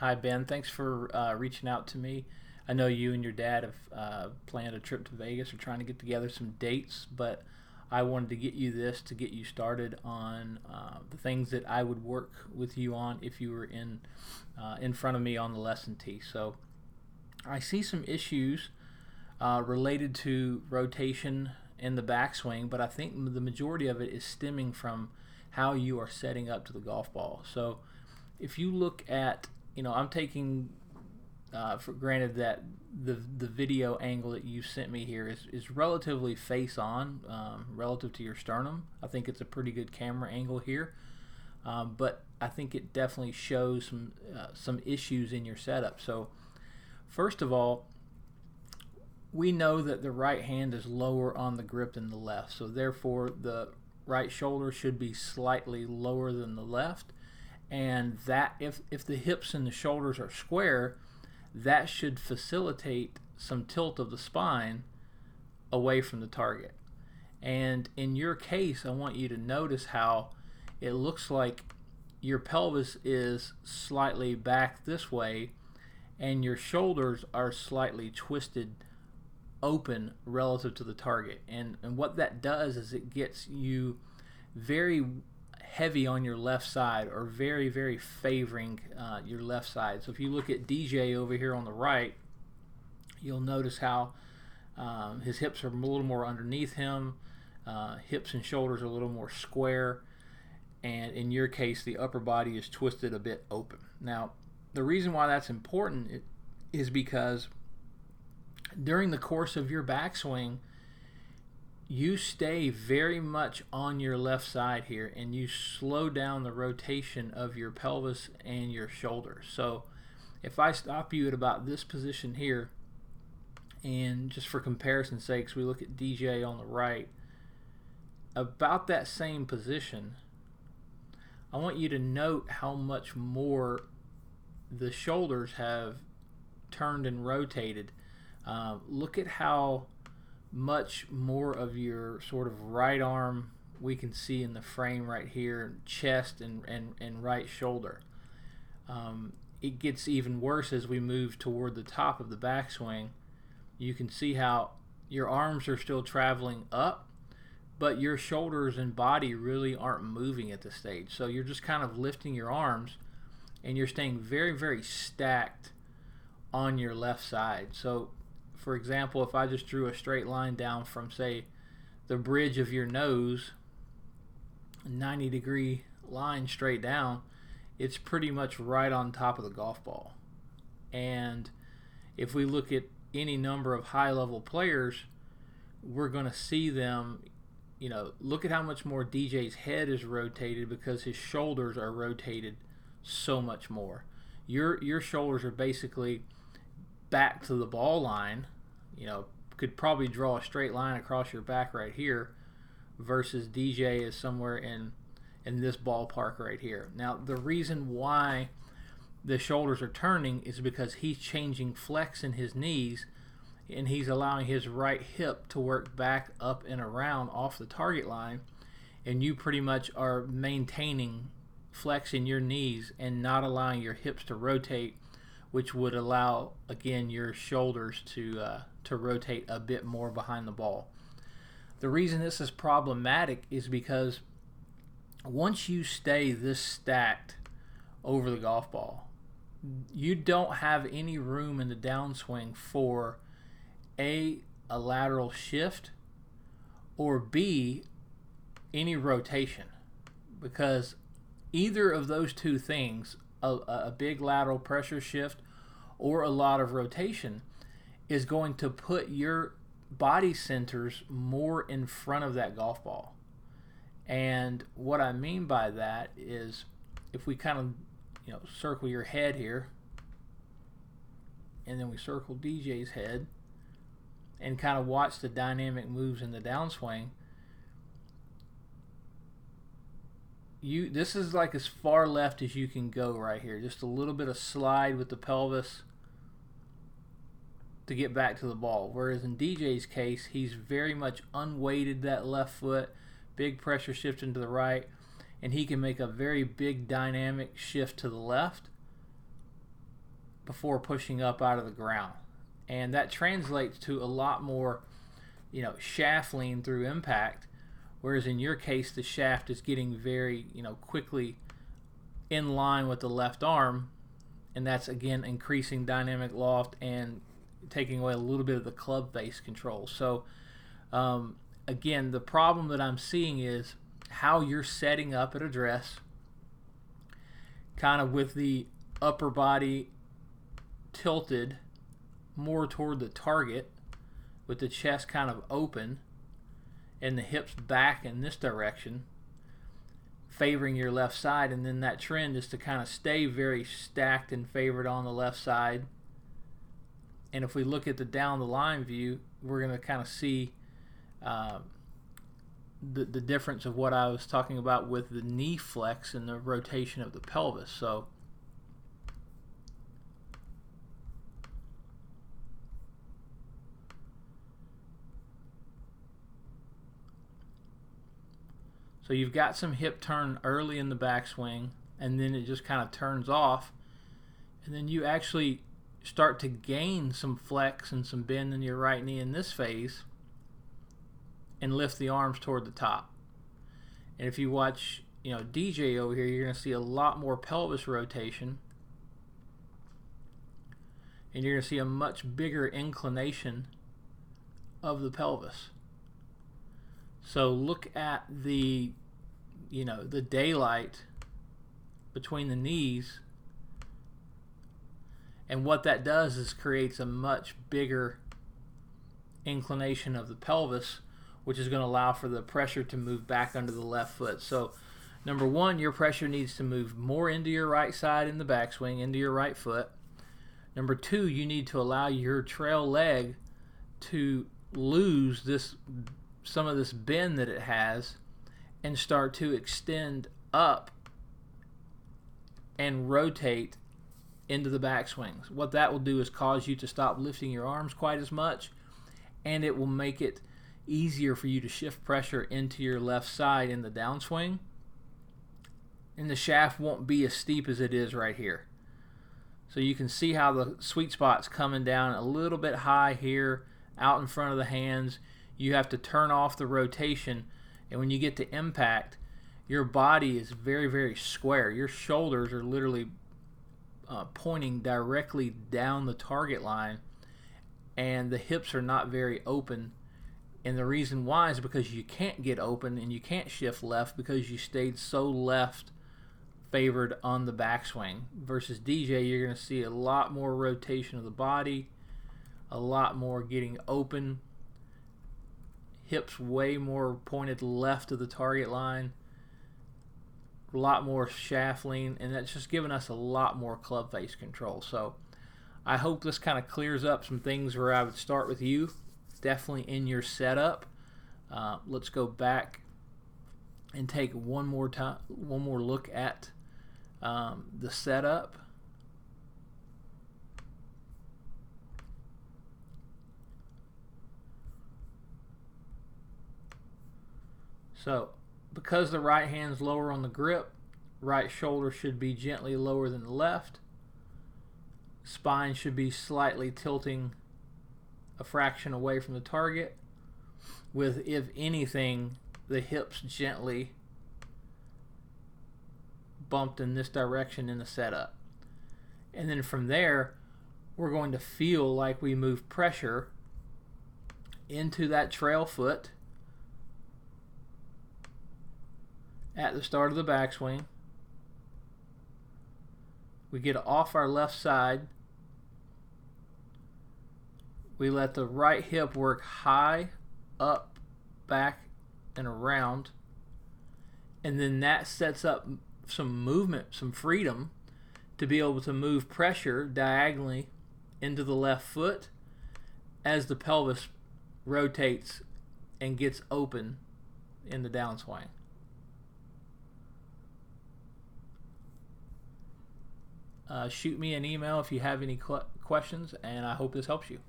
Hi, Ben. Thanks for reaching out to me. I know you and your dad have planned a trip to Vegas or trying to get together some dates, but I wanted to get you this to get you started on the things that I would work with you on if you were in front of me on the lesson tee. So I see some issues related to rotation in the backswing, but I think the majority of it is stemming from how you are setting up to the golf ball. So if you look at, I'm taking for granted that the video angle that you sent me here is relatively face on relative to your sternum. I think it's a pretty good camera angle here, but I think it definitely shows some issues in your setup. So first of all, we know that the right hand is lower on the grip than the left, so therefore the right shoulder should be slightly lower than the left, and that if the hips and the shoulders are square, that should facilitate some tilt of the spine away from the target. And in your case, I want you to notice how it looks like your pelvis is slightly back this way and your shoulders are slightly twisted open relative to the target. And what that does is it gets you very heavy on your left side, or very, very favoring your left side. So if you look at DJ over here on the right, you'll notice how his hips are a little more underneath him, hips and shoulders are a little more square, and in your case the upper body is twisted a bit open. Now the reason why that's important is because during the course of your backswing, you stay very much on your left side here, and you slow down the rotation of your pelvis and your shoulders. So if I stop you at about this position here, and just for comparison's sakes, we look at DJ on the right, about that same position, I want you to note how much more the shoulders have turned and rotated. Look at how much more of your sort of right arm we can see in the frame right here, chest and right shoulder. It gets even worse as we move toward the top of the backswing. You can see how your arms are still traveling up, but your shoulders and body really aren't moving at this stage. So you're just kind of lifting your arms and you're staying very, very stacked on your left side. So for example, if I just drew a straight line down from, say, the bridge of your nose, a 90-degree line straight down, it's pretty much right on top of the golf ball. And if we look at any number of high-level players, we're going to see them, look at how much more DJ's head is rotated because his shoulders are rotated so much more. Your shoulders are basically back to the ball line. Could probably draw a straight line across your back right here, versus DJ is somewhere in this ballpark right here. Now the reason why the shoulders are turning is because he's changing flex in his knees, and he's allowing his right hip to work back up and around off the target line, and you pretty much are maintaining flex in your knees and not allowing your hips to rotate, which would allow, again, your shoulders to rotate a bit more behind the ball. The reason this is problematic is because once you stay this stacked over the golf ball, you don't have any room in the downswing for a lateral shift, or B, any rotation, because either of those two things, a big lateral pressure shift or a lot of rotation, is going to put your body centers more in front of that golf ball. And what I mean by that is, if we kind of circle your head here, and then we circle DJ's head and kind of watch the dynamic moves in the downswing, this is like as far left as you can go right here. Just a little bit of slide with the pelvis to get back to the ball. Whereas in DJ's case, he's very much unweighted that left foot, big pressure shift into the right, and he can make a very big dynamic shift to the left before pushing up out of the ground. And that translates to a lot more, shaft lean through impact, whereas in your case the shaft is getting very, quickly in line with the left arm, and that's again increasing dynamic loft and taking away a little bit of the club face control. So again, the problem that I'm seeing is how you're setting up at address, kind of with the upper body tilted more toward the target, with the chest kind of open and the hips back in this direction, favoring your left side. And then that trend is to kind of stay very stacked and favored on the left side. And if we look at the down the line view, we're going to kind of see the difference of what I was talking about with the knee flex and the rotation of the pelvis. So you've got some hip turn early in the backswing, and then it just kind of turns off, and then you actually start to gain some flex and some bend in your right knee in this phase and lift the arms toward the top. And if you watch DJ over here, you're going to see a lot more pelvis rotation, and you're going to see a much bigger inclination of the pelvis. So look at the the daylight between the knees, and what that does is creates a much bigger inclination of the pelvis, which is going to allow for the pressure to move back under the left foot. So number one, your pressure needs to move more into your right side in the backswing, into your right foot. Number two, you need to allow your trail leg to lose some of this bend that it has and start to extend up and rotate into the backswings. What that will do is cause you to stop lifting your arms quite as much, and it will make it easier for you to shift pressure into your left side in the downswing, and the shaft won't be as steep as it is right here. So you can see how the sweet spot's coming down a little bit high here out in front of the hands. You have to turn off the rotation, and when you get to impact, your body is very, very square. Your shoulders are literally pointing directly down the target line, and the hips are not very open. And the reason why is because you can't get open and you can't shift left because you stayed so left favored on the backswing. Versus DJ, you're going to see a lot more rotation of the body, a lot more getting open, hips way more pointed left of the target line, a lot more shaft lean, and that's just giving us a lot more club face control. So I hope this kind of clears up some things where I would start with you, definitely in your setup. Let's go back and take one more look at the setup. So because the right hand's lower on the grip, right shoulder should be gently lower than the left. Spine should be slightly tilting a fraction away from the target, with, if anything, the hips gently bumped in this direction in the setup. And then from there, we're going to feel like we move pressure into that trail foot at the start of the backswing. We get off our left side. We let the right hip work high, up, back, and around. And then that sets up some movement, some freedom to be able to move pressure diagonally into the left foot as the pelvis rotates and gets open in the downswing. Shoot me an email if you have any questions, and I hope this helps you.